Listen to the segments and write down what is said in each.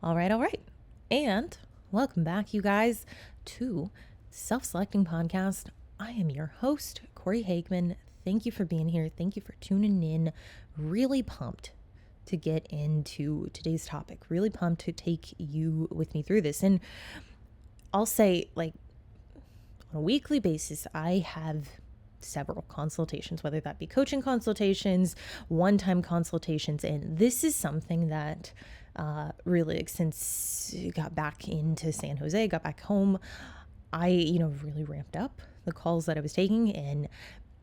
All right. And welcome back, you guys, to Self-Selecting Podcast. I am your host, Cory Hageman. Thank you for being here. Thank you for tuning in. Really pumped to get into today's topic. Really pumped to take you with me through this. And I'll say, on a weekly basis, I have several consultations, whether that be coaching consultations, one-time consultations. And this is something that really, since I got back into San Jose, got back home, I, really ramped up the calls that I was taking, and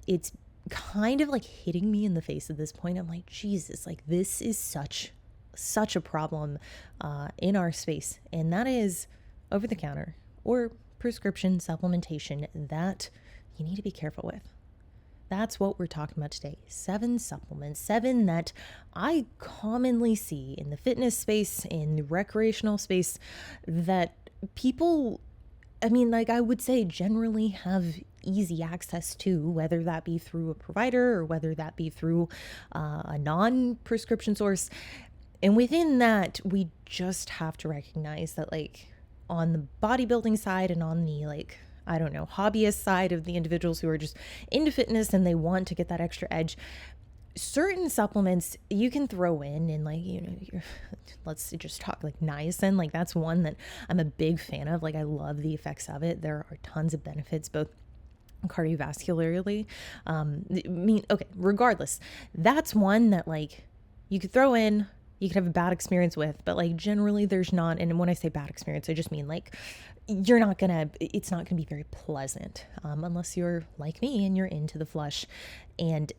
it's kind of like hitting me in the face at this point. I'm like, Jesus, this is such a problem in our space. And that is over the counter or prescription supplementation that you need to be careful with. That's what we're talking about today. 7 supplements, 7 that I commonly see in the fitness space, in the recreational space, that people, I would say generally have easy access to, whether that be through a provider or whether that be through a non-prescription source. And within that, we just have to recognize that on the bodybuilding side and on the hobbyist side of the individuals who are just into fitness and they want to get that extra edge, certain supplements you can throw in and let's just talk niacin. That's one that I'm a big fan of. I love the effects of it. There are tons of benefits, both cardiovascularly. Regardless, that's one that you could throw in, you could have a bad experience with, but generally there's not. And when I say bad experience, I just mean it's not gonna be very pleasant unless you're like me and you're into the flush. And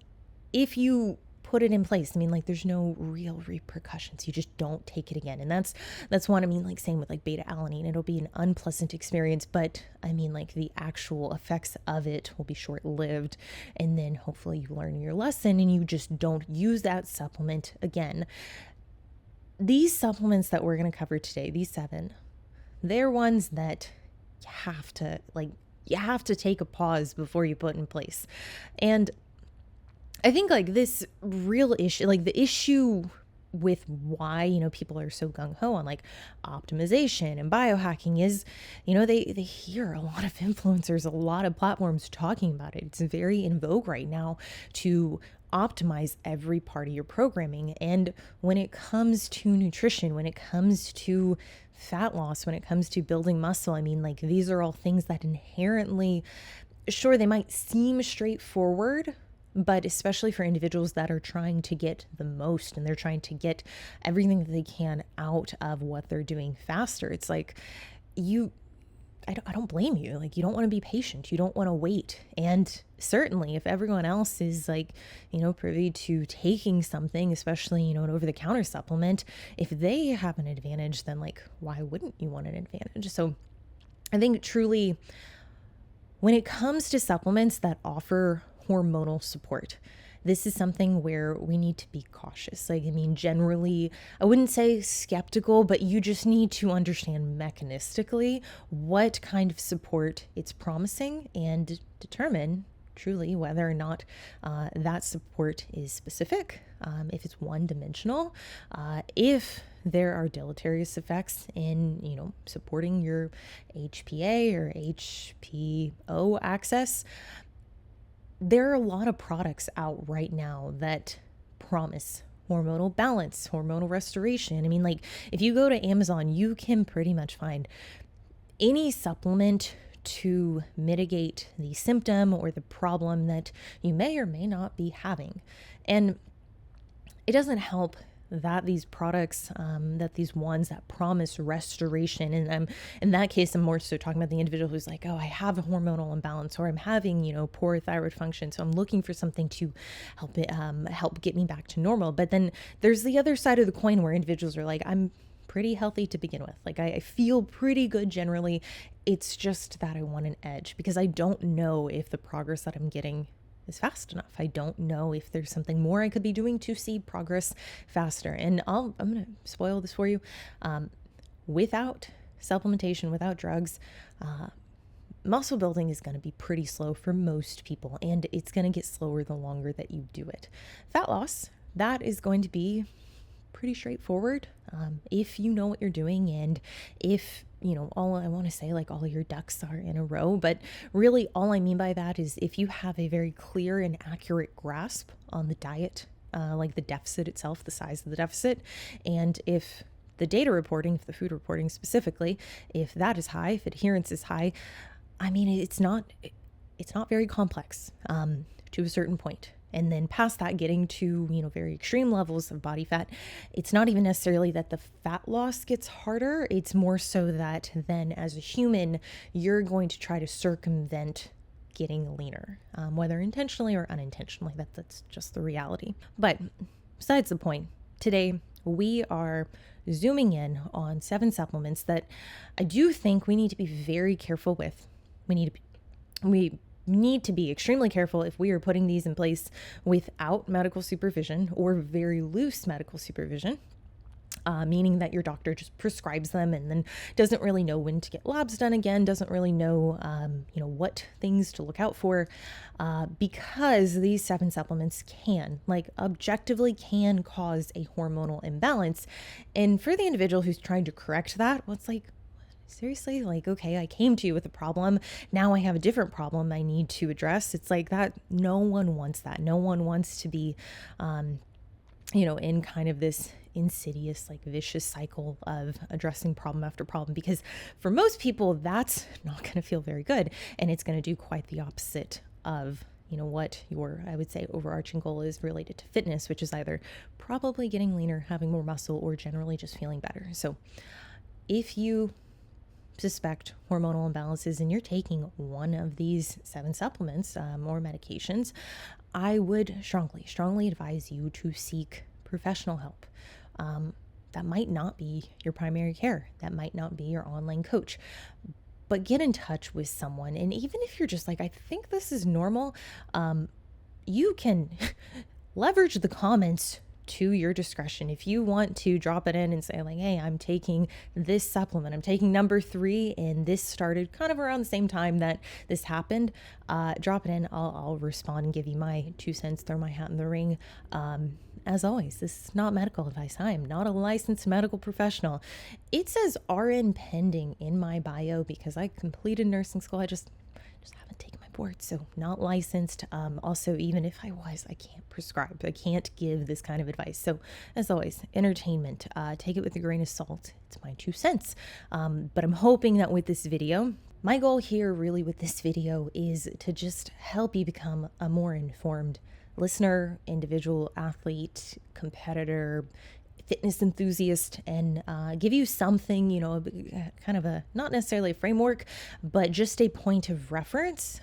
if you put it in place, there's no real repercussions. You just don't take it again. And that's one, same with beta alanine. It'll be an unpleasant experience, but the actual effects of it will be short-lived. And then hopefully you learn your lesson and you just don't use that supplement again. These supplements that we're going to cover today, these 7, they're ones that you have to take a pause before you put in place. And I think this real issue, the issue with why, people are so gung-ho on optimization and biohacking is, they hear a lot of influencers, a lot of platforms talking about it. It's very in vogue right now to optimize every part of your programming. And when it comes to nutrition, when it comes to fat loss, when it comes to building muscle, these are all things that inherently, sure, they might seem straightforward, but especially for individuals that are trying to get the most and they're trying to get everything that they can out of what they're doing faster. It's I don't blame you. You don't want to be patient. You don't want to wait. And certainly if everyone else is privy to taking something, especially, an over-the-counter supplement, if they have an advantage, then why wouldn't you want an advantage? So I think truly when it comes to supplements that offer hormonal support, this is something where we need to be cautious. Generally, I wouldn't say skeptical, but you just need to understand mechanistically what kind of support it's promising and determine truly whether or not that support is specific, if it's one-dimensional, if there are deleterious effects in, supporting your HPA or HPO access. There are a lot of products out right now that promise hormonal balance, hormonal restoration. If you go to Amazon, you can pretty much find any supplement to mitigate the symptom or the problem that you may or may not be having. And it doesn't help that these products, that these ones that promise restoration, and in that case, I'm more so talking about the individual who's I have a hormonal imbalance, or I'm having, poor thyroid function, so I'm looking for something to help get me back to normal. But then there's the other side of the coin where individuals are I'm pretty healthy to begin with. I feel pretty good generally. It's just that I want an edge because I don't know if the progress that I'm getting is fast enough. I don't know if there's something more I could be doing to see progress faster. And I'm going to spoil this for you. Without supplementation, without drugs, muscle building is going to be pretty slow for most people, and it's going to get slower the longer that you do it. Fat loss, that is going to be pretty straightforward. If you know what you're doing, and if, all I want to say, like all of your ducks are in a row, but really all I mean by that is if you have a very clear and accurate grasp on the diet, like the deficit itself, the size of the deficit, and if the data reporting, if the food reporting specifically, if that is high, if adherence is high, I mean, it's not very complex to a certain point. And then past that, getting to, very extreme levels of body fat, it's not even necessarily that the fat loss gets harder. It's more so that then as a human, you're going to try to circumvent getting leaner, whether intentionally or unintentionally. That's just the reality. But besides the point, today we are zooming in on 7 supplements that I do think we need to be very careful with. We need to be extremely careful if we are putting these in place without medical supervision or very loose medical supervision, meaning that your doctor just prescribes them and then doesn't really know when to get labs done again, doesn't really know, what things to look out for, because these 7 supplements objectively can cause a hormonal imbalance. And for the individual who's trying to correct that, well, it's like, seriously, okay, I came to you with a problem. Now I have a different problem I need to address. It's like that. No one wants that. No one wants to be, in kind of this insidious, vicious cycle of addressing problem after problem, because for most people, that's not going to feel very good. And it's going to do quite the opposite of, what your, I would say, overarching goal is related to fitness, which is either probably getting leaner, having more muscle, or generally just feeling better. So if you suspect hormonal imbalances and you're taking one of these 7 supplements or medications, I would strongly advise you to seek professional help. That might not be your primary care. That might not be your online coach. But get in touch with someone. And even if you're just like, I think this is normal, you can leverage the comments to your discretion. If you want to drop it in and say hey, I'm taking this supplement, I'm taking number 3, and this started kind of around the same time that this happened, drop it in. I'll respond and give you my 2 cents, throw my hat in the ring. As always, this is not medical advice. I am not a licensed medical professional. It says RN pending in my bio because I completed nursing school. I just haven't taken my board, so not licensed. Also, even if I was, I can't prescribe. I can't give this kind of advice. So as always, entertainment, take it with a grain of salt. It's my 2 cents. But I'm hoping that with this video, my goal here really with this video is to just help you become a more informed listener, individual, athlete, competitor, fitness enthusiast, and give you something, kind of not necessarily a framework, but just a point of reference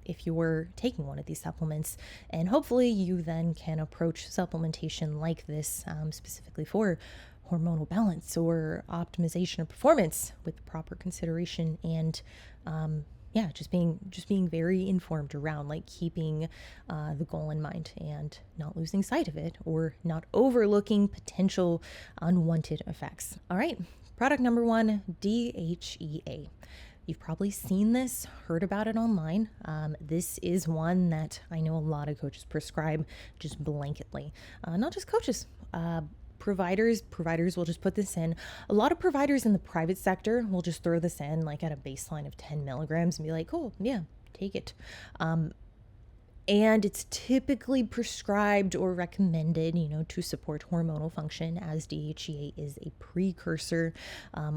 if you're taking one of these supplements. And hopefully you then can approach supplementation like this specifically for hormonal balance or optimization of performance with proper consideration and just being very informed around keeping the goal in mind and not losing sight of it or not overlooking potential unwanted effects. All right, product number 1, DHEA. You've probably seen this, heard about it online. This is one that I know a lot of coaches prescribe just blanketly. Not just coaches, providers will just put this in. A lot of providers in the private sector will just throw this in at a baseline of 10 milligrams and be like, cool, yeah, take it. And it's typically prescribed or recommended, to support hormonal function, as DHEA is a precursor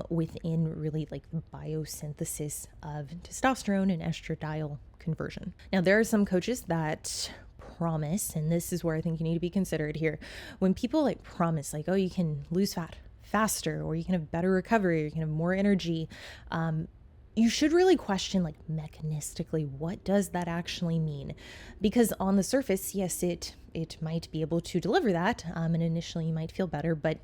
within really the biosynthesis of testosterone and estradiol conversion. Now, there are some coaches that promise, and this is where I think you need to be considered here, when people promise oh, you can lose fat faster, or you can have better recovery, or you can have more energy, you should really question mechanistically, what does that actually mean? Because on the surface, yes, it might be able to deliver that, and initially you might feel better, but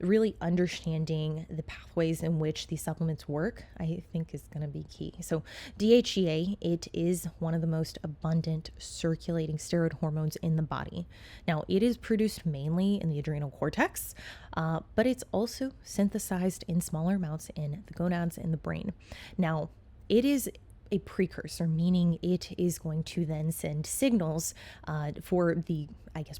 really understanding the pathways in which these supplements work, I think is going to be key. So DHEA, it is one of the most abundant circulating steroid hormones in the body. Now, it is produced mainly in the adrenal cortex, but it's also synthesized in smaller amounts in the gonads and the brain. Now, it is a precursor, meaning it is going to then send signals for the,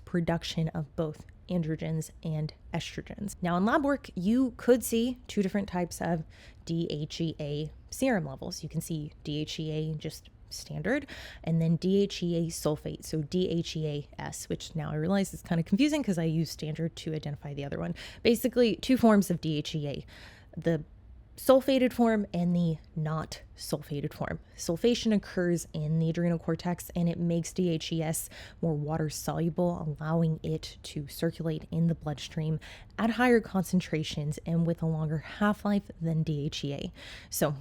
production of both androgens and estrogens. Now in lab work, you could see two different types of DHEA serum levels. You can see DHEA just standard, and then DHEA sulfate, so DHEA-S, which now I realize is kind of confusing because I use standard to identify the other one. Basically, two forms of DHEA, the sulfated form and the not sulfated form. Sulfation occurs in the adrenal cortex and it makes DHES more water soluble, allowing it to circulate in the bloodstream at higher concentrations and with a longer half-life than DHEA. So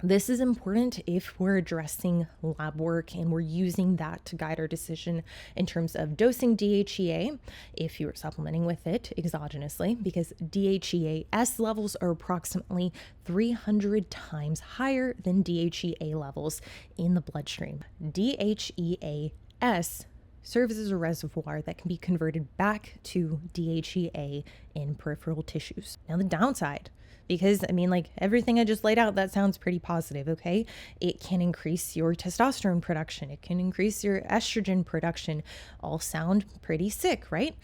this is important if we're addressing lab work and we're using that to guide our decision in terms of dosing DHEA, if you are supplementing with it exogenously, because DHEA-S levels are approximately 300 times higher than DHEA levels in the bloodstream. DHEA-S serves as a reservoir that can be converted back to DHEA in peripheral tissues. Now the downside, because everything I just laid out, that sounds pretty positive, okay? It can increase your testosterone production. It can increase your estrogen production. All sound pretty sick, right?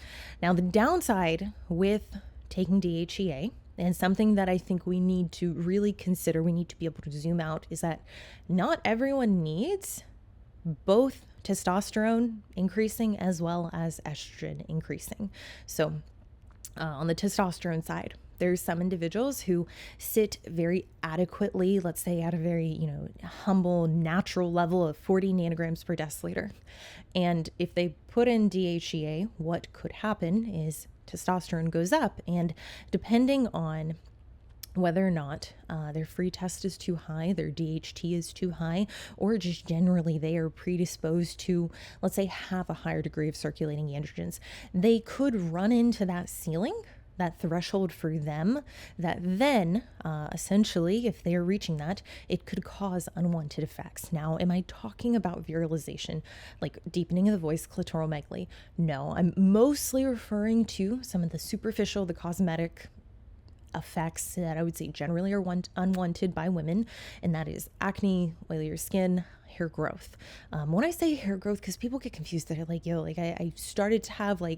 Now, the downside with taking DHEA, and something that I think we need to really consider, we need to be able to zoom out, is that not everyone needs both testosterone increasing as well as estrogen increasing. So on the testosterone side, there's some individuals who sit very adequately, let's say at a very, humble, natural level of 40 nanograms per deciliter. And if they put in DHEA, what could happen is testosterone goes up. And depending on whether or not their free test is too high, their DHT is too high, or just generally they are predisposed to, let's say, have a higher degree of circulating androgens, they could run into that ceiling, that threshold for them, that then essentially, if they are reaching that, it could cause unwanted effects. Now, am I talking about virilization, like deepening of the voice, clitoromegaly? No, I'm mostly referring to some of the superficial, the cosmetic effects that I would say generally are unwanted by women, and that is acne, oilier skin, hair growth. When I say hair growth, because people get confused, they're like, I started to have a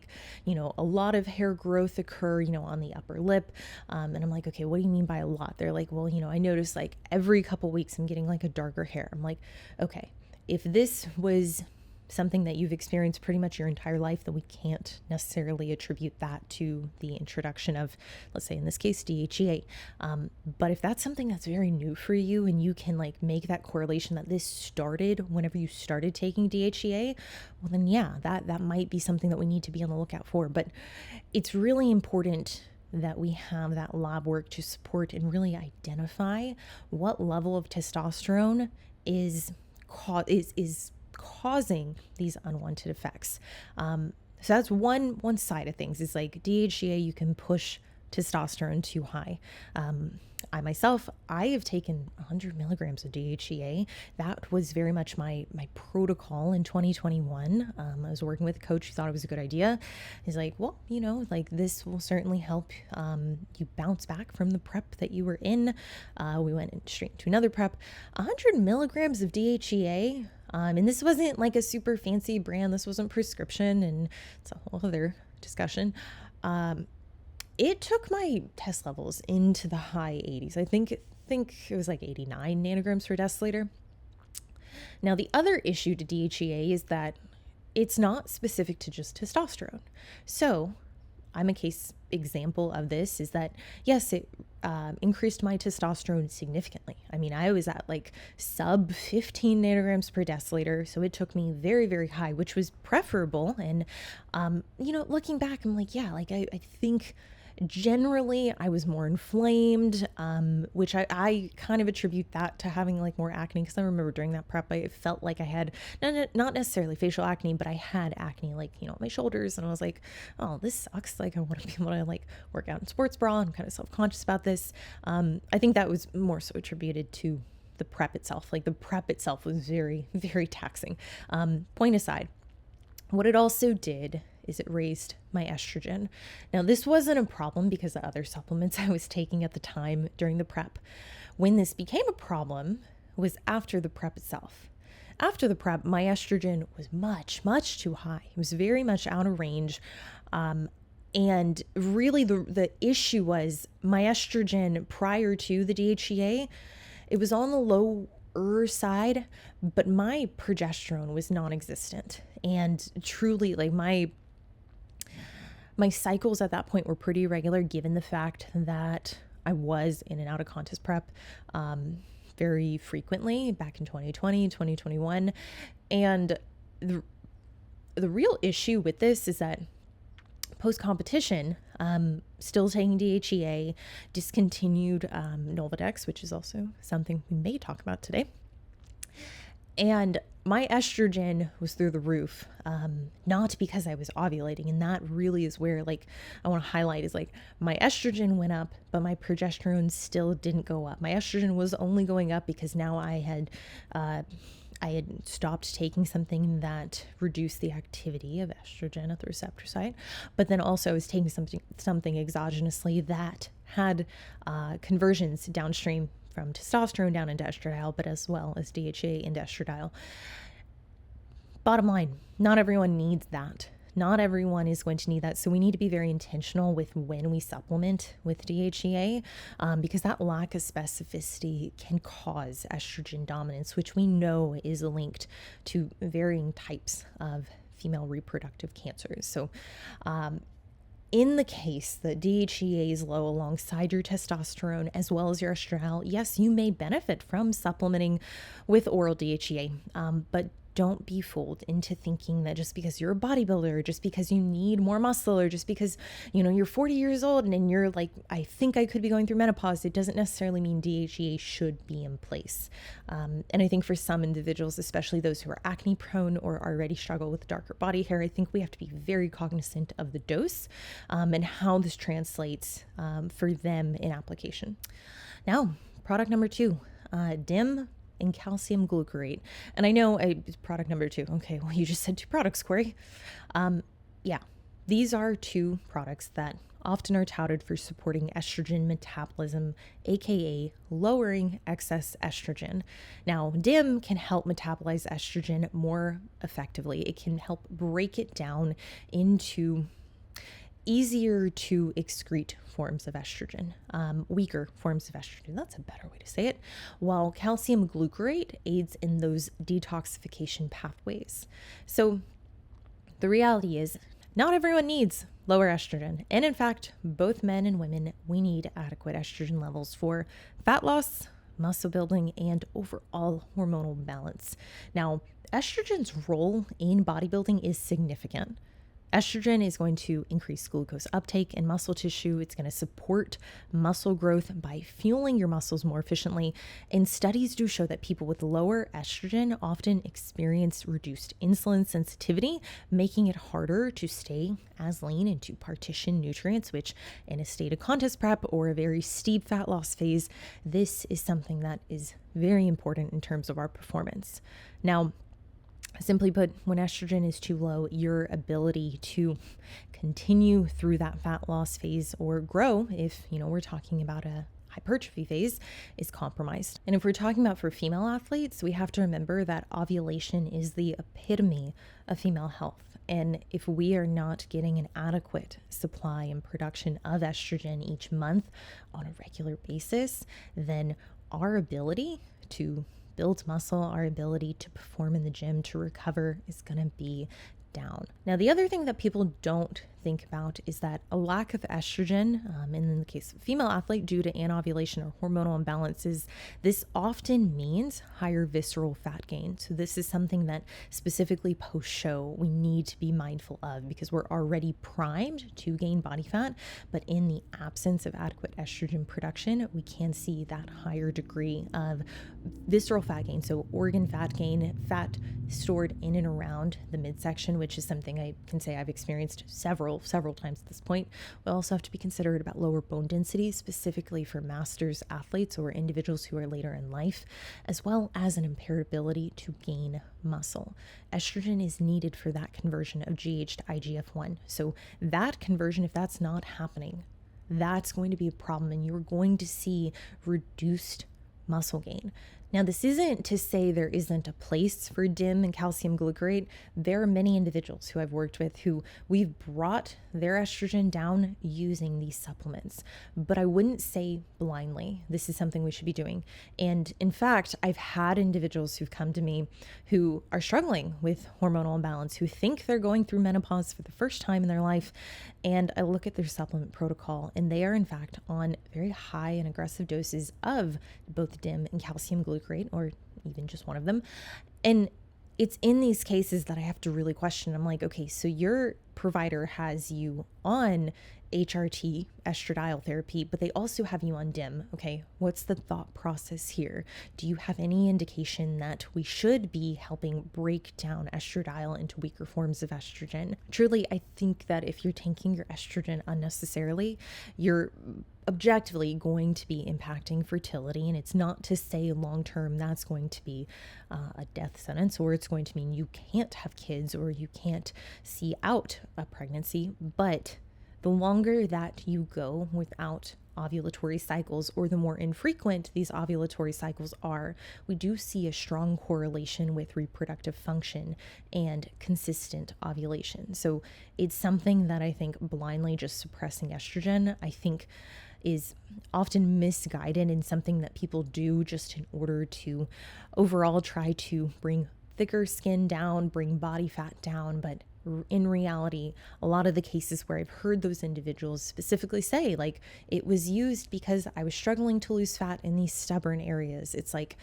lot of hair growth occur, on the upper lip. And I'm like, okay, what do you mean by a lot? They're like, well, I notice every couple weeks I'm getting a darker hair. I'm like, okay, if this was something that you've experienced pretty much your entire life, that we can't necessarily attribute that to the introduction of, let's say in this case, DHEA. But if that's something that's very new for you and you can make that correlation that this started whenever you started taking DHEA, well then yeah, that might be something that we need to be on the lookout for. But it's really important that we have that lab work to support and really identify what level of testosterone is causing these unwanted effects. So that's one side of things. Is DHEA, you can push testosterone too high. I have taken 100 milligrams of DHEA. That was very much my protocol in 2021. I was working with a coach who thought it was a good idea. He's like, well, this will certainly help you bounce back from the prep that you were in. We went straight to another prep. 100 milligrams of DHEA. And this wasn't a super fancy brand. This wasn't prescription, and it's a whole other discussion. It took my test levels into the high 80s. I think it was 89 nanograms per deciliter. Now, the issue to DHEA is that it's not specific to just testosterone. So I'm a case example of this, is that yes, it increased my testosterone significantly. I was at sub 15 nanograms per deciliter, so it took me very, very high, which was preferable. And looking back, I'm I think generally I was more inflamed, which I kind of attribute that to having more acne, because I remember during that prep I felt like I had not necessarily facial acne, but I had acne on my shoulders, and I was like, oh, this sucks. I want to be able to work out in sports bra. I'm kind of self-conscious about this. I think that was more so attributed to the prep itself. The prep itself was very, very taxing. Point aside, what it also did is it raised my estrogen. Now, this wasn't a problem because of other supplements I was taking at the time during the prep. When this became a problem was after the prep itself. After the prep, my estrogen was much, much too high. It was very much out of range. And really the issue was my estrogen prior to the DHEA, it was on the lower side, but my progesterone was non-existent. And truly, like my cycles at that point were pretty irregular, given the fact that I was in and out of contest prep very frequently back in 2020, 2021. And the real issue with this is that post-competition, still taking DHEA, discontinued Nolvadex, which is also something we may talk about today. And my estrogen was through the roof, not because I was ovulating. And that really is where, like, I want to highlight is like my estrogen went up, but my progesterone still didn't go up. My estrogen was only going up because now I had stopped taking something that reduced the activity of estrogen at the receptor site, but then also I was taking something exogenously that had conversions downstream from testosterone down into estradiol, but as well as DHEA into estradiol. Bottom line, not everyone needs that. Not everyone is going to need that. So we need to be very intentional with when we supplement with DHEA, because that lack of specificity can cause estrogen dominance, which we know is linked to varying types of female reproductive cancers. So in the case that DHEA is low alongside your testosterone as well as your estradiol, yes, you may benefit from supplementing with oral DHEA, but don't be fooled into thinking that just because you're a bodybuilder, just because you need more muscle, or just because, you're 40 years old and you're like, I think I could be going through menopause, it doesn't necessarily mean DHEA should be in place. And I think for some individuals, especially those who are acne prone or already struggle with darker body hair, I think we have to be very cognizant of the dose and how this translates for them in application. Now, product number 2, DIM and calcium glucarate. And I know product number 2. Okay, well, you just said 2 products, Cory. Yeah, these are 2 products that often are touted for supporting estrogen metabolism, aka lowering excess estrogen. Now, DIM can help metabolize estrogen more effectively. It can help break it down into easier to excrete forms of estrogen, weaker forms of estrogen. That's a better way to say it. While calcium glucarate aids in those detoxification pathways. So the reality is not everyone needs lower estrogen. And in fact, both men and women, we need adequate estrogen levels for fat loss, muscle building, and overall hormonal balance. Now, estrogen's role in bodybuilding is significant. Estrogen is going to increase glucose uptake in muscle tissue. It's going to support muscle growth by fueling your muscles more efficiently. And studies do show that people with lower estrogen often experience reduced insulin sensitivity, making it harder to stay as lean and to partition nutrients, which in a state of contest prep or a very steep fat loss phase, this is something that is very important in terms of our performance. Now, simply put, when estrogen is too low, your ability to continue through that fat loss phase or grow, if we're talking about a hypertrophy phase, is compromised. And if we're talking about for female athletes, we have to remember that ovulation is the epitome of female health. And if we are not getting an adequate supply and production of estrogen each month on a regular basis, then our ability to build muscle, our ability to perform in the gym, to recover, is going to be down. Now, the other thing that people don't think about is that a lack of estrogen, in the case of a female athlete, due to anovulation or hormonal imbalances, this often means higher visceral fat gain. So this is something that specifically post-show we need to be mindful of, because we're already primed to gain body fat, but in the absence of adequate estrogen production, we can see that higher degree of visceral fat gain. So organ fat gain, fat stored in and around the midsection, which is something I can say I've experienced several times at this point. We also have to be considerate about lower bone density, specifically for masters athletes or individuals who are later in life, as well as an impaired ability to gain muscle. Estrogen is needed for that conversion of GH to IGF-1. So that conversion, if that's not happening, that's going to be a problem, and you're going to see reduced muscle gain. Now, this isn't to say there isn't a place for DIM and calcium glucarate. There are many individuals who I've worked with who we've brought their estrogen down using these supplements, but I wouldn't say blindly this is something we should be doing. And in fact, I've had individuals who've come to me who are struggling with hormonal imbalance, who think they're going through menopause for the first time in their life. And I look at their supplement protocol, and they are in fact on very high and aggressive doses of both DIM and calcium glucarate, or even just one of them. And it's in these cases that I have to really question. I'm like, okay, so your provider has you on HRT, estradiol therapy, but they also have you on DIM. Okay, what's the thought process here? Do you have any indication that we should be helping break down estradiol into weaker forms of estrogen? Truly, I think that if you're taking your estrogen unnecessarily, you're objectively going to be impacting fertility. And it's not to say long term that's going to be a death sentence, or it's going to mean you can't have kids or you can't see out a pregnancy. But the longer that you go without ovulatory cycles, or the more infrequent these ovulatory cycles are, we do see a strong correlation with reproductive function and consistent ovulation. So it's something that I think blindly just suppressing estrogen, I think, is often misguided, and something that people do just in order to overall try to bring thicker skin down, bring body fat down. But in reality, a lot of the cases where I've heard those individuals specifically say, like, it was used because I was struggling to lose fat in these stubborn areas. It's like,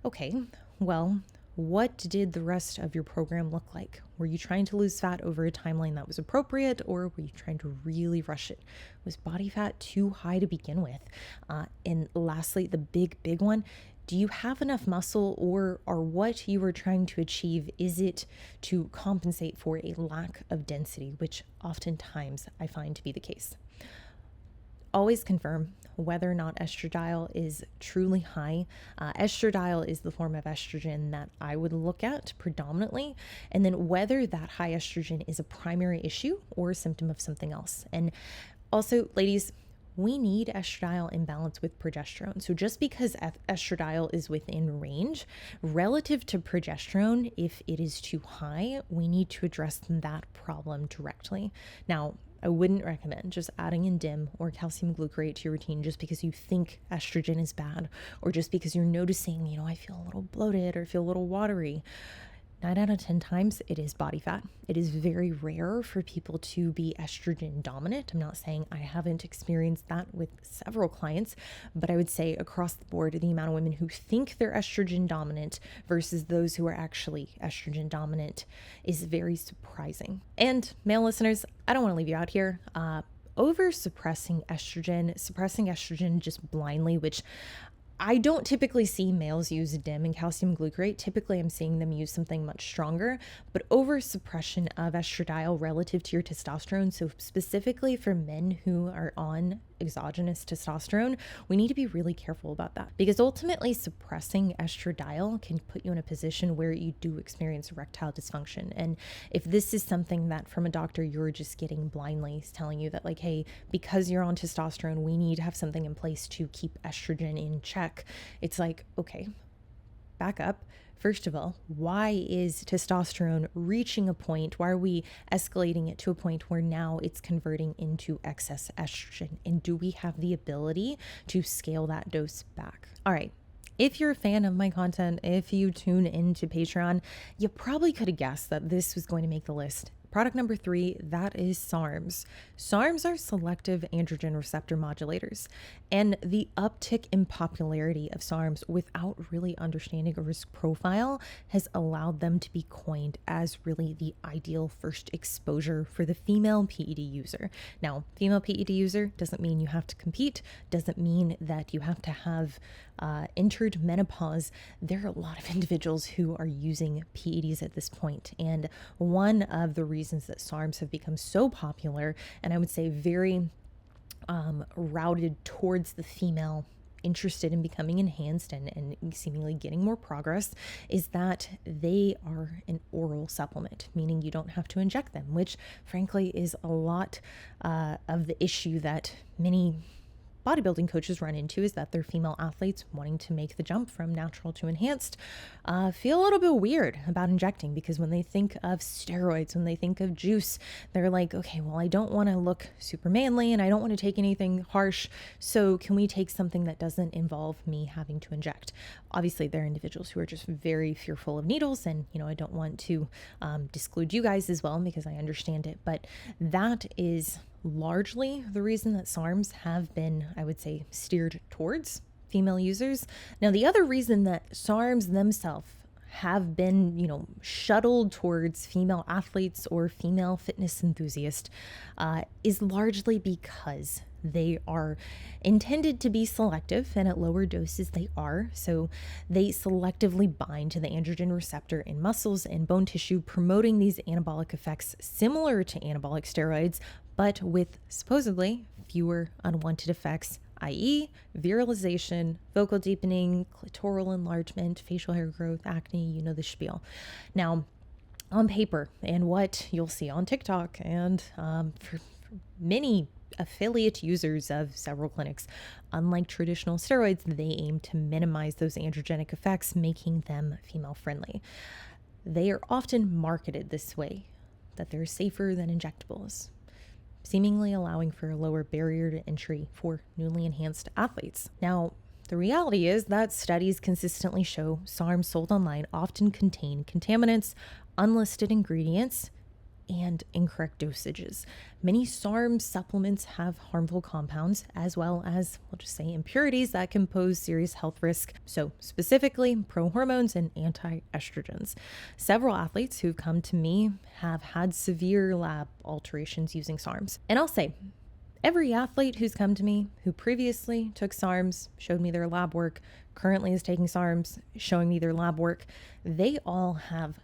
okay, well, what did the rest of your program look like? Were you trying to lose fat over a timeline that was appropriate, or were you trying to really rush it? Was body fat too high to begin with? And lastly, the big one, do you have enough muscle, or what you were trying to achieve, is it to compensate for a lack of density, which oftentimes I find to be the case. Always confirm whether or not estradiol is truly high. Estradiol is the form of estrogen that I would look at predominantly, and then whether that high estrogen is a primary issue or a symptom of something else. And also, ladies, we need estradiol in balance with progesterone. So just because estradiol is within range relative to progesterone, if it is too high, we need to address that problem directly. Now, I wouldn't recommend just adding in DIM or calcium glucarate to your routine just because you think estrogen is bad, or just because you're noticing, I feel a little bloated or feel a little watery. 9 out of 10 times, it is body fat. It is very rare for people to be estrogen dominant. I'm not saying I haven't experienced that with several clients, but I would say across the board, the amount of women who think they're estrogen dominant versus those who are actually estrogen dominant is very surprising. And male listeners, I don't want to leave you out here. Over suppressing estrogen just blindly, which I don't typically see males use DIM and calcium glucarate. Typically, I'm seeing them use something much stronger, but over suppression of estradiol relative to your testosterone. So specifically for men who are on exogenous testosterone, we need to be really careful about that, because ultimately suppressing estradiol can put you in a position where you do experience erectile dysfunction. And if this is something that from a doctor you're just getting blindly telling you that, like, hey, because you're on testosterone, we need to have something in place to keep estrogen in check, it's like, okay, back up. First of all, why is testosterone reaching a point? Why are we escalating it to a point where now it's converting into excess estrogen? And do we have the ability to scale that dose back? All right. If you're a fan of my content, if you tune into Patreon, you probably could have guessed that this was going to make the list. Product number 3, that is SARMs. SARMs are selective androgen receptor modulators, and the uptick in popularity of SARMs without really understanding a risk profile has allowed them to be coined as really the ideal first exposure for the female PED user. Now, female PED user doesn't mean you have to compete, doesn't mean that you have to have entered menopause. There are a lot of individuals who are using PEDs at this point, and one of the reasons that SARMs have become so popular, and I would say very routed towards the female interested in becoming enhanced and seemingly getting more progress, is that they are an oral supplement, meaning you don't have to inject them, which frankly is a lot of the issue that many bodybuilding coaches run into is that their female athletes wanting to make the jump from natural to enhanced feel a little bit weird about injecting, because when they think of steroids, when they think of juice, they're like, okay, well, I don't want to look super manly and I don't want to take anything harsh. So can we take something that doesn't involve me having to inject? Obviously, there are individuals who are just very fearful of needles, and I don't want to disclude you guys as well, because I understand it, but that is largely the reason that SARMs have been, I would say, steered towards female users. Now, the other reason that SARMs themselves have been, shuttled towards female athletes or female fitness enthusiasts is largely because they are intended to be selective, and at lower doses they are. So they selectively bind to the androgen receptor in muscles and bone tissue, promoting these anabolic effects similar to anabolic steroids, but with supposedly fewer unwanted effects, i.e. virilization, vocal deepening, clitoral enlargement, facial hair growth, acne, the spiel. Now, on paper, and what you'll see on TikTok, and for many affiliate users of several clinics, unlike traditional steroids, they aim to minimize those androgenic effects, making them female friendly. They are often marketed this way, that they're safer than injectables, seemingly allowing for a lower barrier to entry for newly enhanced athletes. Now, the reality is that studies consistently show SARMs sold online often contain contaminants, unlisted ingredients, and incorrect dosages. Many SARM supplements have harmful compounds, as well as, we'll just say, impurities that can pose serious health risk. So specifically, prohormones and anti-estrogens. Several athletes who've come to me have had severe lab alterations using SARMs. And I'll say, every athlete who's come to me who previously took SARMs, showed me their lab work, currently is taking SARMs, showing me their lab work, they all have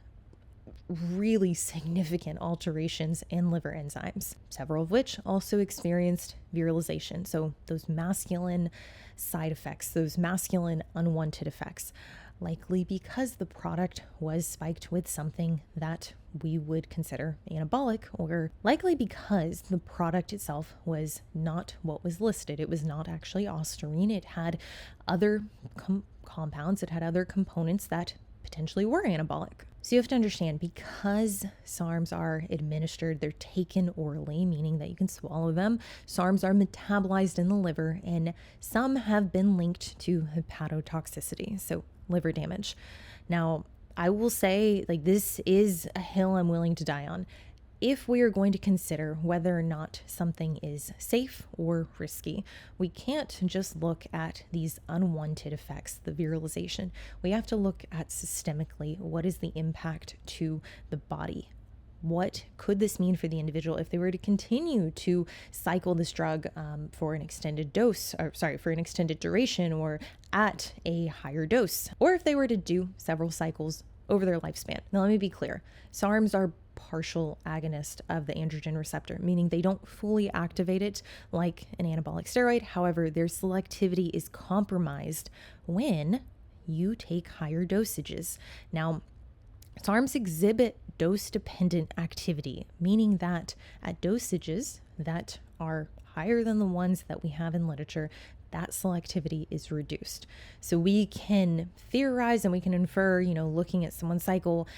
really significant alterations in liver enzymes, several of which also experienced virilization. So those masculine side effects, those masculine unwanted effects, likely because the product was spiked with something that we would consider anabolic, or likely because the product itself was not what was listed. It was not actually ostarine. It had other compounds, it had other components that potentially were anabolic. So you have to understand, because SARMs are administered, they're taken orally, meaning that you can swallow them. SARMs are metabolized in the liver, and some have been linked to hepatotoxicity, so liver damage. Now, I will say, this is a hill I'm willing to die on. If we are going to consider whether or not something is safe or risky, we can't just look at these unwanted effects, the virilization. We have to look at systemically, what is the impact to the body? What could this mean for the individual if they were to continue to cycle this drug for an extended duration, or at a higher dose, or if they were to do several cycles over their lifespan? Now, let me be clear. SARMs are partial agonist of the androgen receptor, meaning they don't fully activate it like an anabolic steroid. However, their selectivity is compromised when you take higher dosages. Now, SARMs exhibit dose-dependent activity, meaning that at dosages that are higher than the ones that we have in literature, that selectivity is reduced. So we can theorize and we can infer, looking at someone's cycle,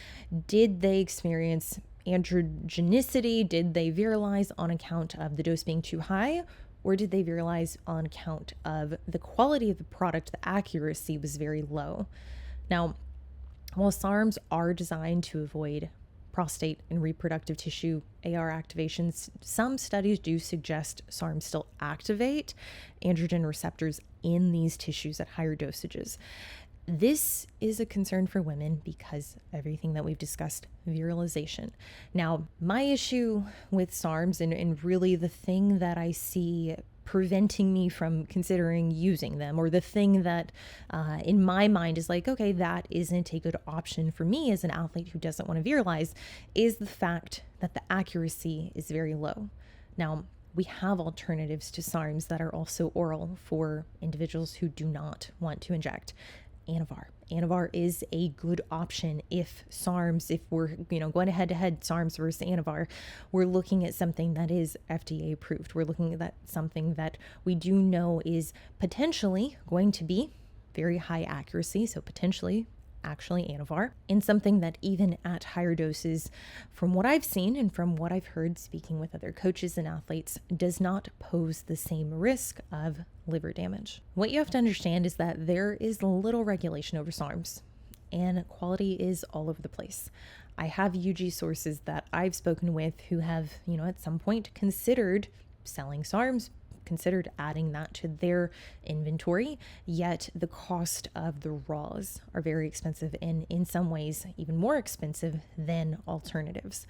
did they experience androgenicity? Did they virilize on account of the dose being too high? Or did they virilize on account of the quality of the product? The accuracy was very low. Now, while SARMs are designed to avoid prostate and reproductive tissue AR activations, some studies do suggest SARMs still activate androgen receptors in these tissues at higher dosages. This is a concern for women because everything that we've discussed, virilization. Now, my issue with SARMs, and really the thing that I see preventing me from considering using them, or the thing that in my mind is like, okay, that isn't a good option for me as an athlete who doesn't want to virilize, is the fact that the accuracy is very low. Now, we have alternatives to SARMs that are also oral for individuals who do not want to inject. Anavar. Anavar is a good option if SARMs, if we're going head to head SARMs versus Anavar, we're looking at something that is FDA approved. We're looking at something that we do know is potentially going to be very high accuracy, so potentially actually Anavar, and something that even at higher doses, from what I've seen and from what I've heard speaking with other coaches and athletes, does not pose the same risk of liver damage. What you have to understand is that there is little regulation over SARMs, and quality is all over the place. I have UG sources that I've spoken with who have, at some point considered selling SARMs, considered adding that to their inventory, yet the cost of the raws are very expensive and in some ways even more expensive than alternatives.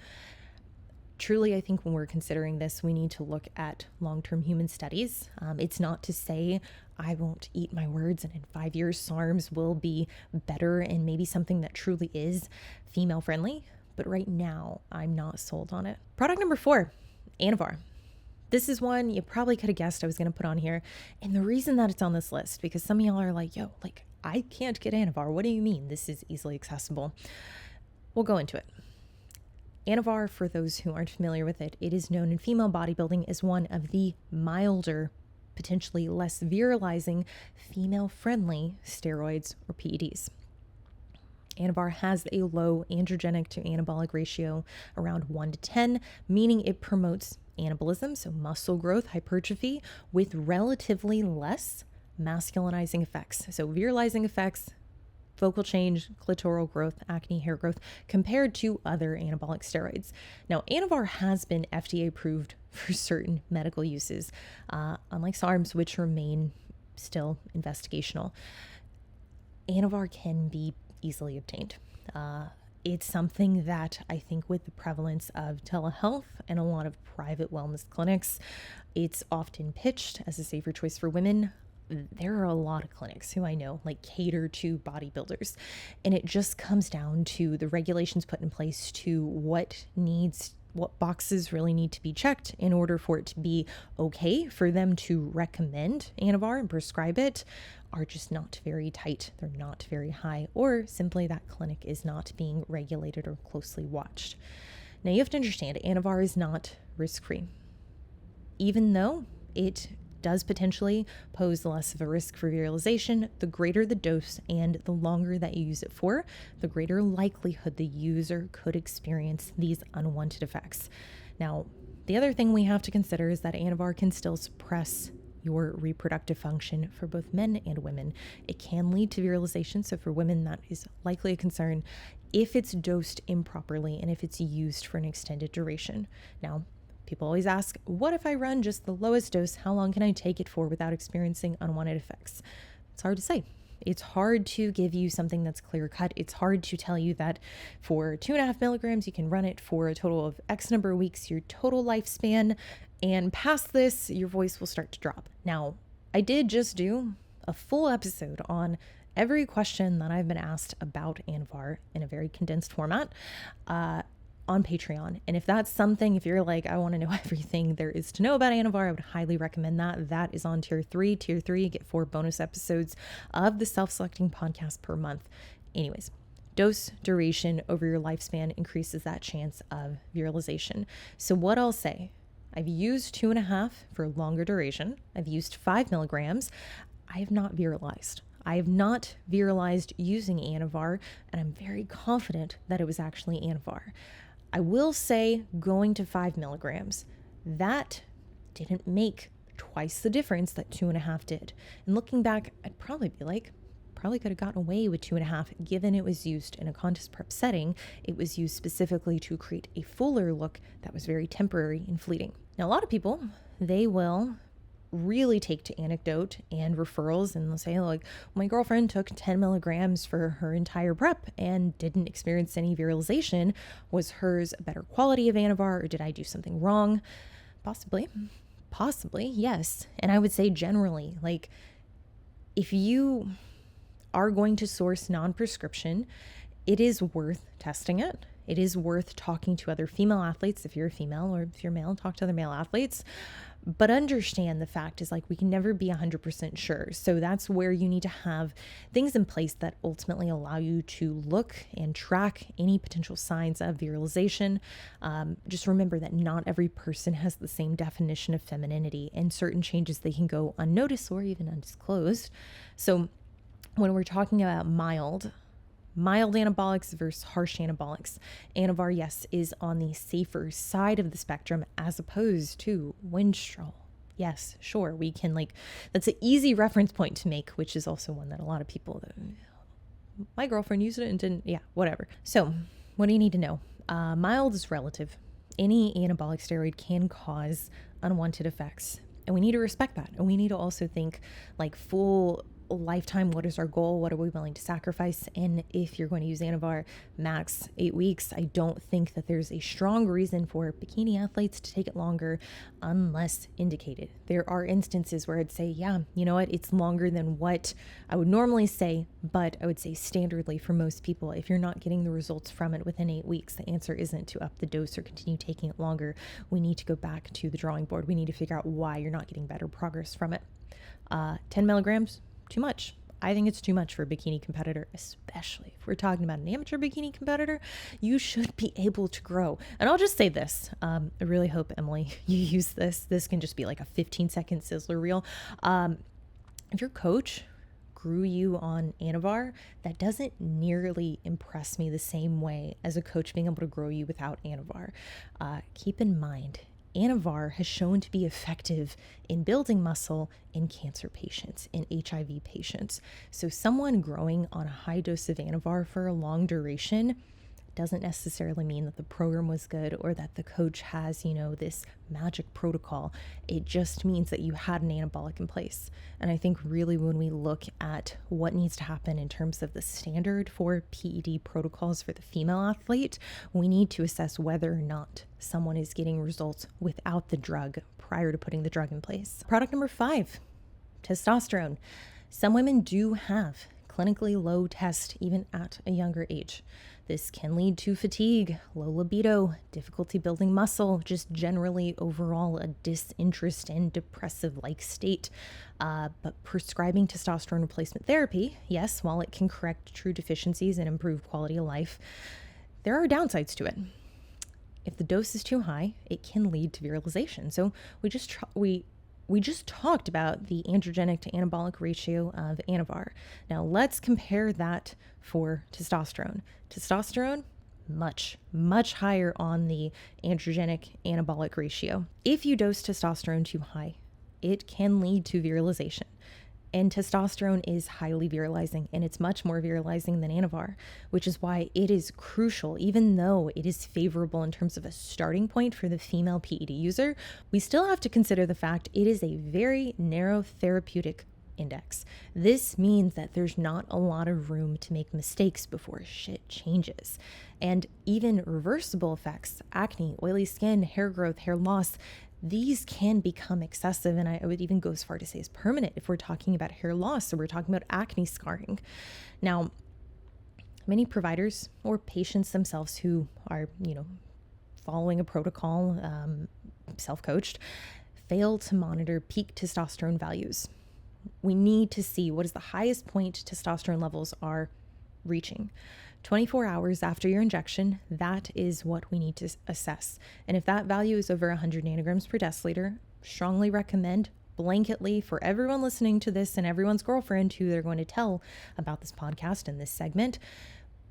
Truly, I think when we're considering this, we need to look at long-term human studies. It's not to say I won't eat my words and in 5 years SARMs will be better and maybe something that truly is female friendly, but right now I'm not sold on it. Product number 4, Anavar. This is one you probably could have guessed I was going to put on here. And the reason that it's on this list, because some of y'all are like, I can't get Anavar. What do you mean? This is easily accessible. We'll go into it. Anavar, for those who aren't familiar with it, it is known in female bodybuilding as one of the milder, potentially less virilizing, female-friendly steroids or PEDs. Anavar has a low androgenic to anabolic ratio around 1 to 10, meaning it promotes anabolism, so muscle growth, hypertrophy, with relatively less masculinizing effects. So virilizing effects, focal change, clitoral growth, acne, hair growth, compared to other anabolic steroids. Now, Anavar has been FDA approved for certain medical uses, unlike SARMs, which remain still investigational. Anavar can be easily obtained. It's something that I think with the prevalence of telehealth and a lot of private wellness clinics, it's often pitched as a safer choice for women. There are a lot of clinics who I know cater to bodybuilders, and it just comes down to the regulations put in place to what boxes really need to be checked in order for it to be okay for them to recommend Anavar and prescribe it, are just not very tight. They're not very high, or simply that clinic is not being regulated or closely watched. Now you have to understand, Anavar is not risk-free. Even though it does potentially pose less of a risk for virilization, the greater the dose and the longer that you use it for, the greater likelihood the user could experience these unwanted effects. Now, the other thing we have to consider is that Anavar can still suppress your reproductive function for both men and women. It can lead to virilization, so for women that is likely a concern if it's dosed improperly and if it's used for an extended duration. Now, people always ask, what if I run just the lowest dose? How long can I take it for without experiencing unwanted effects? It's hard to say. It's hard to give you something that's clear cut. It's hard to tell you that for 2.5 milligrams, you can run it for a total of X number of weeks, your total lifespan, and past this, your voice will start to drop. Now, I did just do a full episode on every question that I've been asked about Anavar in a very condensed format, on Patreon. And if that's something, if you're like, I want to know everything there is to know about Anavar, I would highly recommend that. That is on tier 3. Tier 3, you get 4 bonus episodes of the self-selecting podcast per month. Anyways, dose duration over your lifespan increases that chance of virilization. So what I'll say, I've used 2.5 for longer duration. I've used 5 milligrams. I have not virilized. I have not virilized using Anavar, and I'm very confident that it was actually Anavar. I will say going to 5 milligrams, that didn't make twice the difference that 2.5 did. And looking back, I'd probably be like, probably could have gotten away with 2.5 given it was used in a contest prep setting. It was used specifically to create a fuller look that was very temporary and fleeting. Now, a lot of people, they will really take to anecdote and referrals and they'll say my girlfriend took 10 milligrams for her entire prep and didn't experience any virilization. Was hers a better quality of Anavar, or did I do something wrong? Possibly, yes. And I would say generally, if you are going to source non-prescription, it is worth testing it. It is worth talking to other female athletes. If you're a female, or if you're male, talk to other male athletes. But understand the fact is like we can never be 100% sure. So that's where you need to have things in place that ultimately allow you to look and track any potential signs of virilization. Just remember that not every person has the same definition of femininity, and certain changes, they can go unnoticed or even undisclosed. So when we're talking about mild anabolics versus harsh anabolics, Anavar, yes, is on the safer side of the spectrum as opposed to Winstrol. Yes, sure, we can that's an easy reference point to make, which is also one that a lot of people, my girlfriend used it and didn't, whatever. So what do you need to know? Mild is relative. Any anabolic steroid can cause unwanted effects, and we need to respect that. And we need to also think full lifetime, what is our goal? What are we willing to sacrifice? And if you're going to use Anavar max 8 weeks, I don't think that there's a strong reason for bikini athletes to take it longer unless indicated. There are instances where I'd say, yeah, you know what? It's longer than what I would normally say, but I would say standardly for most people, if you're not getting the results from it within 8 weeks, the answer isn't to up the dose or continue taking it longer. We need to go back to the drawing board. We need to figure out why you're not getting better progress from it. 10 milligrams, too much. I think it's too much for a bikini competitor, especially if we're talking about an amateur bikini competitor. You should be able to grow. And I'll just say this. I really hope, Emily, you use this. This can just be like a 15-second sizzler reel. If your coach grew you on Anavar, that doesn't nearly impress me the same way as a coach being able to grow you without Anavar. Keep in mind, Anavar has shown to be effective in building muscle in cancer patients, in HIV patients. So someone growing on a high dose of Anavar for a long duration doesn't necessarily mean that the program was good or that the coach has, this magic protocol. It just means that you had an anabolic in place. And I think really when we look at what needs to happen in terms of the standard for PED protocols for the female athlete, we need to assess whether or not someone is getting results without the drug prior to putting the drug in place. Product number 5, testosterone. Some women do have clinically low test even at a younger age. This can lead to fatigue, low libido, difficulty building muscle, just generally overall a disinterest and depressive-like state. But prescribing testosterone replacement therapy, yes, while it can correct true deficiencies and improve quality of life, there are downsides to it. If the dose is too high, it can lead to virilization. So we just talked about the androgenic to anabolic ratio of Anavar. Now let's compare that for testosterone. Testosterone, much, much higher on the androgenic anabolic ratio. If you dose testosterone too high, it can lead to virilization. And testosterone is highly virilizing, and it's much more virilizing than Anavar, which is why it is crucial. Even though it is favorable in terms of a starting point for the female PED user, we still have to consider the fact it is a very narrow therapeutic index. This means that there's not a lot of room to make mistakes before shit changes. And even reversible effects, acne, oily skin, hair growth, hair loss, these can become excessive, and I would even go as far to say is permanent if we're talking about hair loss, so we're talking about acne scarring. Now, many providers or patients themselves who are, following a protocol, self-coached, fail to monitor peak testosterone values. We need to see what is the highest point testosterone levels are reaching. 24 hours after your injection, that is what we need to assess. And if that value is over 100 nanograms per deciliter, strongly recommend blanketly for everyone listening to this and everyone's girlfriend who they're going to tell about this podcast and this segment,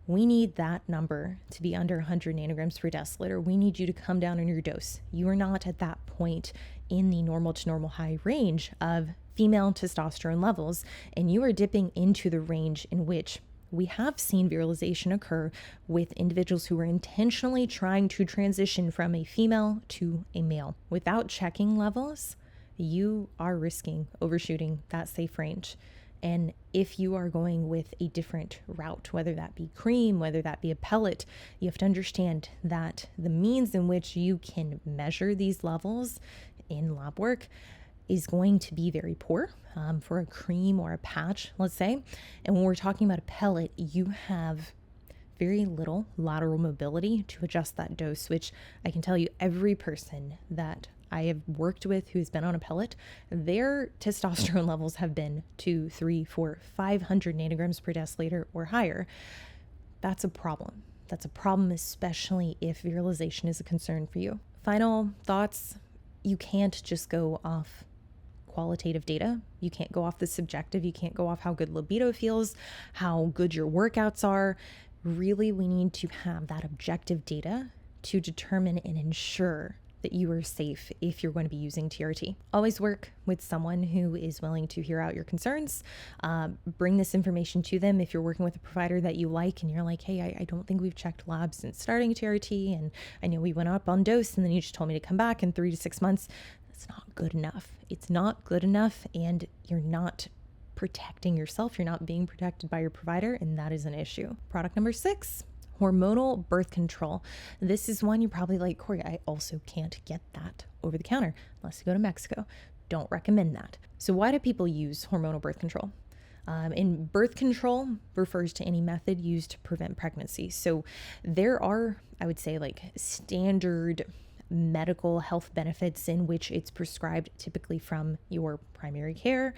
we need that number to be under 100 nanograms per deciliter. We need you to come down on your dose. You are not at that point in the normal to normal high range of female testosterone levels, and you are dipping into the range in which we have seen virilization occur with individuals who are intentionally trying to transition from a female to a male. Without checking levels, you are risking overshooting that safe range. And if you are going with a different route, whether that be cream, whether that be a pellet, you have to understand that the means in which you can measure these levels in lab work is going to be very poor for a cream or a patch, let's say. And when we're talking about a pellet, you have very little lateral mobility to adjust that dose, which I can tell you every person that I have worked with who's been on a pellet, their testosterone levels have been 2, 3, 4, 500 nanograms per deciliter or higher. That's a problem. That's a problem, especially if virilization is a concern for you. Final thoughts: you can't just go off qualitative data. You can't go off the subjective. You can't go off how good libido feels, how good your workouts are. Really, we need to have that objective data to determine and ensure that you are safe if you're going to be using TRT. Always work with someone who is willing to hear out your concerns. Bring this information to them. If you're working with a provider that you like and you're like, hey, I don't think we've checked labs since starting TRT, and I know we went up on dose and then you just told me to come back in 3 to 6 months. That's not good enough. It's not good enough, and you're not protecting yourself. You're not being protected by your provider, and that is an issue. Product number 6, hormonal birth control. This is one you're probably like, Cory, I also can't get that over the counter unless you go to Mexico. Don't recommend that. So why do people use hormonal birth control? And birth control refers to any method used to prevent pregnancy. So there are, I would say, like standard medical health benefits in which it's prescribed typically from your primary care.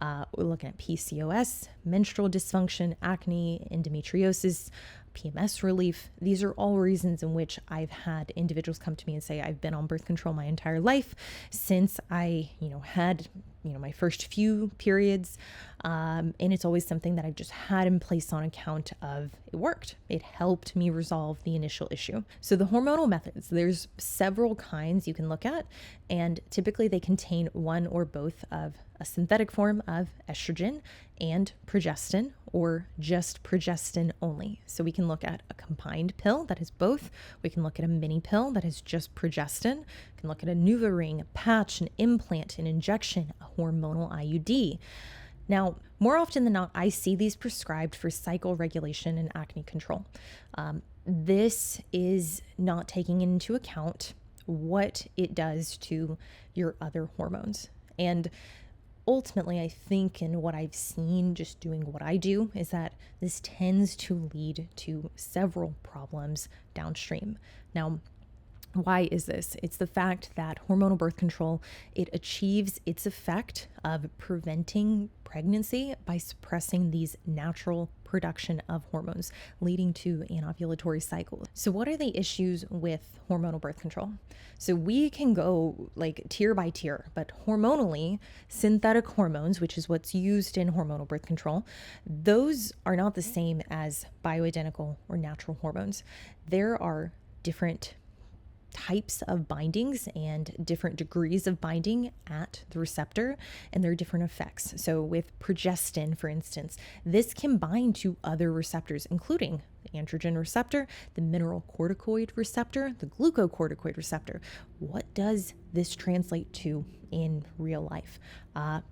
We're looking at PCOS, menstrual dysfunction, acne, endometriosis, PMS relief. These are all reasons in which I've had individuals come to me and say, I've been on birth control my entire life since I, had, my first few periods. And it's always something that I've just had in place on account of it worked. It helped me resolve the initial issue. So the hormonal methods, there's several kinds you can look at, and typically they contain one or both of a synthetic form of estrogen and progestin, or just progestin only. So we can look at a combined pill that is both. We can look at a mini pill that is just progestin. We can look at a NuvaRing, a patch, an implant, an injection, a hormonal IUD. Now, more often than not, I see these prescribed for cycle regulation and acne control. This is not taking into account what it does to your other hormones. And ultimately, I think, and what I've seen just doing what I do, is that this tends to lead to several problems downstream. Now, why is this? It's the fact that hormonal birth control, it achieves its effect of preventing pregnancy by suppressing these natural production of hormones, leading to an ovulatory cycle. So what are the issues with hormonal birth control? So we can go like tier by tier, but hormonally, synthetic hormones, which is what's used in hormonal birth control, those are not the same as bioidentical or natural hormones. There are different types of bindings and different degrees of binding at the receptor, and there are different effects. So with progestin, for instance, this can bind to other receptors, including the androgen receptor, the mineralocorticoid receptor, the glucocorticoid receptor. What does this translate to in real life?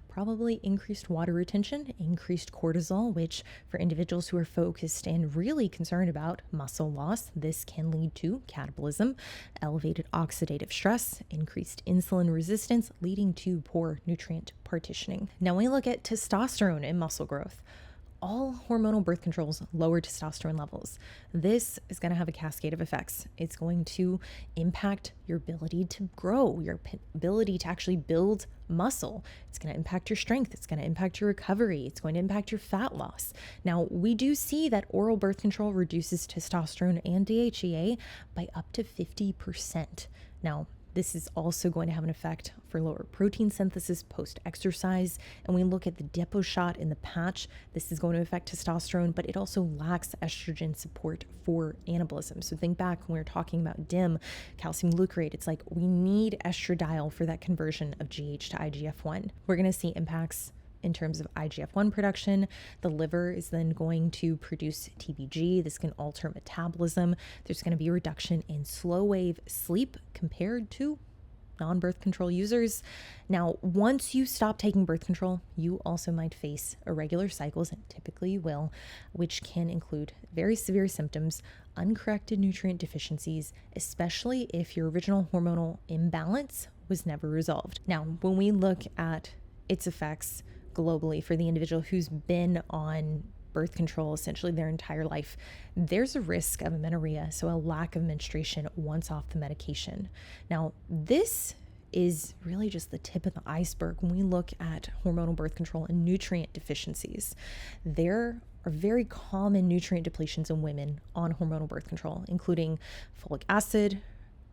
Probably increased water retention, increased cortisol, which for individuals who are focused and really concerned about muscle loss, this can lead to catabolism, elevated oxidative stress, increased insulin resistance, leading to poor nutrient partitioning. Now, when we look at testosterone and muscle growth, all hormonal birth controls lower testosterone levels. This is going to have a cascade of effects. It's going to impact your ability to grow, your ability to actually build muscle. It's going to impact your strength. It's going to impact your recovery. It's going to impact your fat loss. Now, we do see that oral birth control reduces testosterone and DHEA by up to 50%. Now, this is also going to have an effect for lower protein synthesis post-exercise. And we look at the depot shot in the patch. This is going to affect testosterone, but it also lacks estrogen support for anabolism. So think back when we were talking about DIM, calcium-glucarate. It's like we need estradiol for that conversion of GH to IGF-1. We're going to see impacts in terms of IGF-1 production. The liver is then going to produce TBG. This can alter metabolism. There's going to be a reduction in slow wave sleep compared to non-birth control users. Now, once you stop taking birth control, you also might face irregular cycles, and typically you will, which can include very severe symptoms, uncorrected nutrient deficiencies, especially if your original hormonal imbalance was never resolved. Now, when we look at its effects globally for the individual who's been on birth control essentially their entire life, there's a risk of amenorrhea, so a lack of menstruation once off the medication. Now, this is really just the tip of the iceberg when we look at hormonal birth control and nutrient deficiencies. There are very common nutrient depletions in women on hormonal birth control, including folic acid,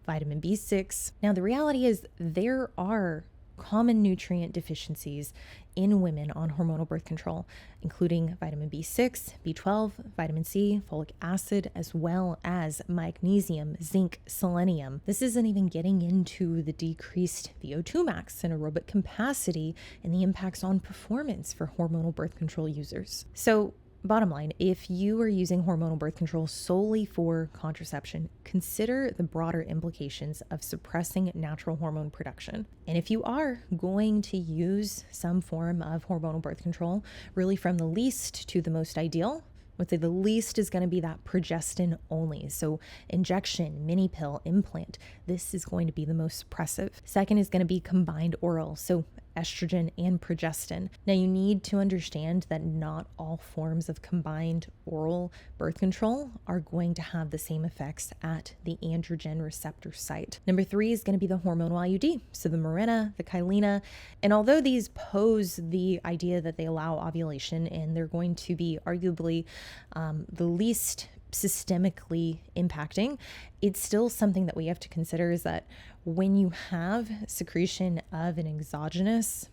vitamin B6. Now, the reality is there are common nutrient deficiencies in women on hormonal birth control, including vitamin B6, B12, vitamin C, folic acid, as well as magnesium, zinc, selenium. This isn't even getting into the decreased VO2 max and aerobic capacity and the impacts on performance for hormonal birth control users. So, bottom line, if you are using hormonal birth control solely for contraception, consider the broader implications of suppressing natural hormone production. And if you are going to use some form of hormonal birth control, really from the least to the most ideal, I would say the least is going to be that progestin only. So injection, mini pill, implant, this is going to be the most suppressive. Second is going to be combined oral. So estrogen and progestin. Now you need to understand that not all forms of combined oral birth control are going to have the same effects at the androgen receptor site. Number 3 is going to be the hormonal IUD. So the Mirena, the Kyleena, and although these pose the idea that they allow ovulation and they're going to be arguably the least systemically impacting, it's still something that we have to consider is that when you have secretion of an exogenous,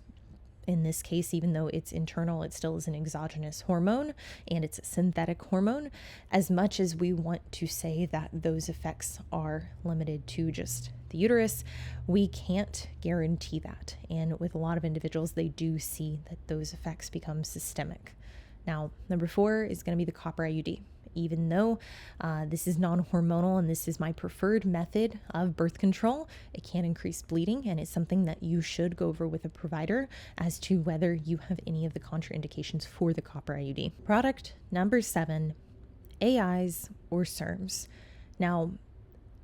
in this case, even though it's internal, it still is an exogenous hormone and it's a synthetic hormone, as much as we want to say that those effects are limited to just the uterus, we can't guarantee that. And with a lot of individuals, they do see that those effects become systemic. Now, number 4 is going to be the copper IUD. Even though this is non-hormonal and this is my preferred method of birth control, it can increase bleeding, and it's something that you should go over with a provider as to whether you have any of the contraindications for the copper IUD. Product number 7, AIs or SARMs. Now,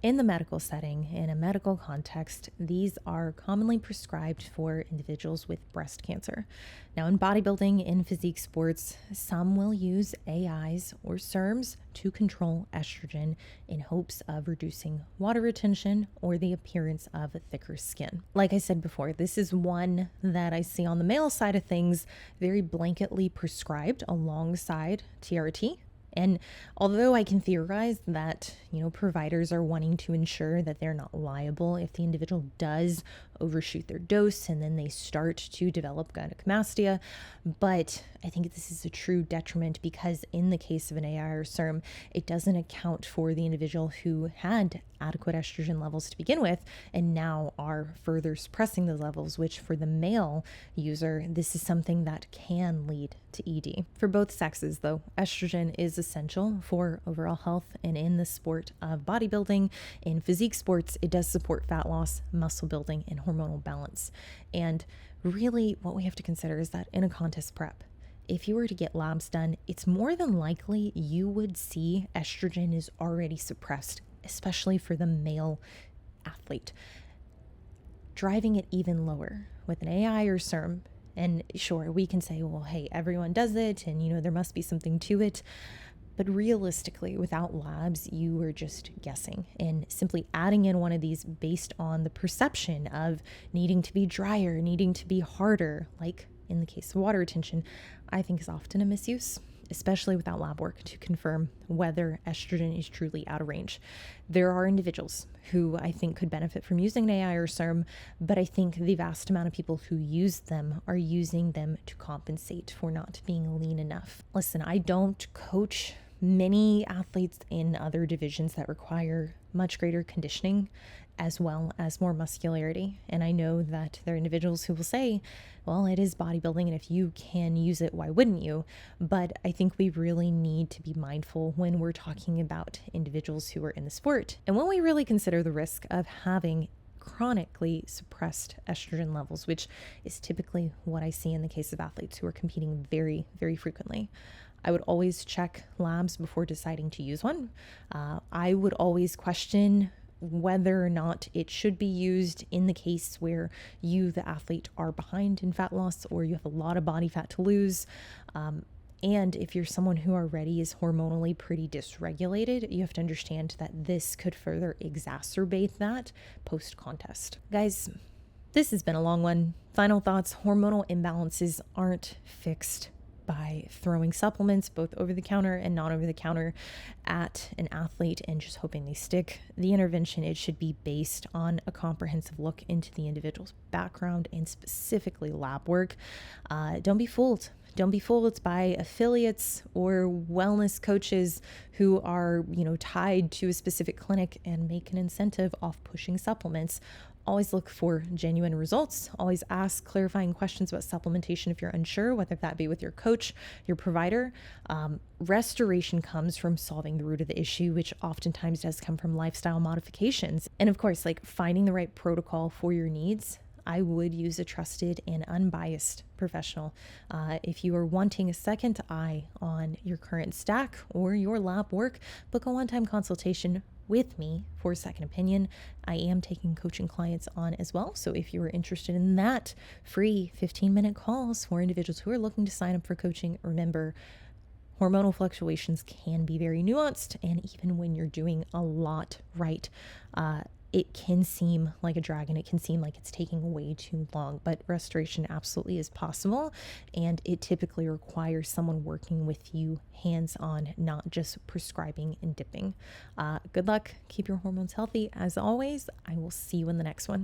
in the medical setting, in a medical context, these are commonly prescribed for individuals with breast cancer. Now, in bodybuilding, in physique sports, some will use AIs or SARMs to control estrogen in hopes of reducing water retention or the appearance of a thicker skin. Like I said before, this is one that I see on the male side of things very blanketly prescribed alongside TRT. And although I can theorize that, providers are wanting to ensure that they're not liable if the individual does overshoot their dose and then they start to develop gynecomastia, but I think this is a true detriment because in the case of an AI or SERM, it doesn't account for the individual who had adequate estrogen levels to begin with and now are further suppressing those levels, which for the male user, this is something that can lead to ED. For both sexes, though, estrogen is essential for overall health, and in the sport of bodybuilding, in physique sports, it does support fat loss, muscle building, and hormonal balance. And really what we have to consider is that in a contest prep, if you were to get labs done, it's more than likely you would see estrogen is already suppressed, especially for the male athlete. Driving it even lower with an AI or SERM, and sure, we can say, well, hey, everyone does it, and there must be something to it. But realistically, without labs, you are just guessing. And simply adding in one of these based on the perception of needing to be drier, needing to be harder, like in the case of water retention, I think is often a misuse, especially without lab work to confirm whether estrogen is truly out of range. There are individuals who I think could benefit from using an AI or SERM, but I think the vast amount of people who use them are using them to compensate for not being lean enough. Listen, I don't coach many athletes in other divisions that require much greater conditioning as well as more muscularity. And I know that there are individuals who will say, well, it is bodybuilding, and if you can use it, why wouldn't you? But I think we really need to be mindful when we're talking about individuals who are in the sport. And when we really consider the risk of having chronically suppressed estrogen levels, which is typically what I see in the case of athletes who are competing very, very frequently. I would always check labs before deciding to use one. I would always question whether or not it should be used in the case where you, the athlete, are behind in fat loss or you have a lot of body fat to lose. And if you're someone who already is hormonally pretty dysregulated, you have to understand that this could further exacerbate that post-contest. Guys, This has been a long one. Final thoughts: hormonal imbalances aren't fixed by throwing supplements, both over the counter and non over the counter, at an athlete and just hoping they stick. The intervention, it should be based on a comprehensive look into the individual's background and specifically lab work. Don't be fooled. Don't be fooled by affiliates or wellness coaches who are, tied to a specific clinic and make an incentive off pushing supplements. Always look for genuine results. Always ask clarifying questions about supplementation if you're unsure, whether that be with your coach, your provider. Restoration comes from solving the root of the issue, which oftentimes does come from lifestyle modifications. And of course, finding the right protocol for your needs. I would use a trusted and unbiased professional. If you are wanting a second eye on your current stack or your lab work, book a one-time consultation with me for a second opinion. I am taking coaching clients on as well. So if you are interested in that, free 15-minute calls for individuals who are looking to sign up for coaching, remember, hormonal fluctuations can be very nuanced. And even when you're doing a lot right, it can seem like a drag and it can seem like it's taking way too long, but restoration absolutely is possible. And it typically requires someone working with you hands-on, not just prescribing and dipping. Good luck. Keep your hormones healthy. As always, I will see you in the next one.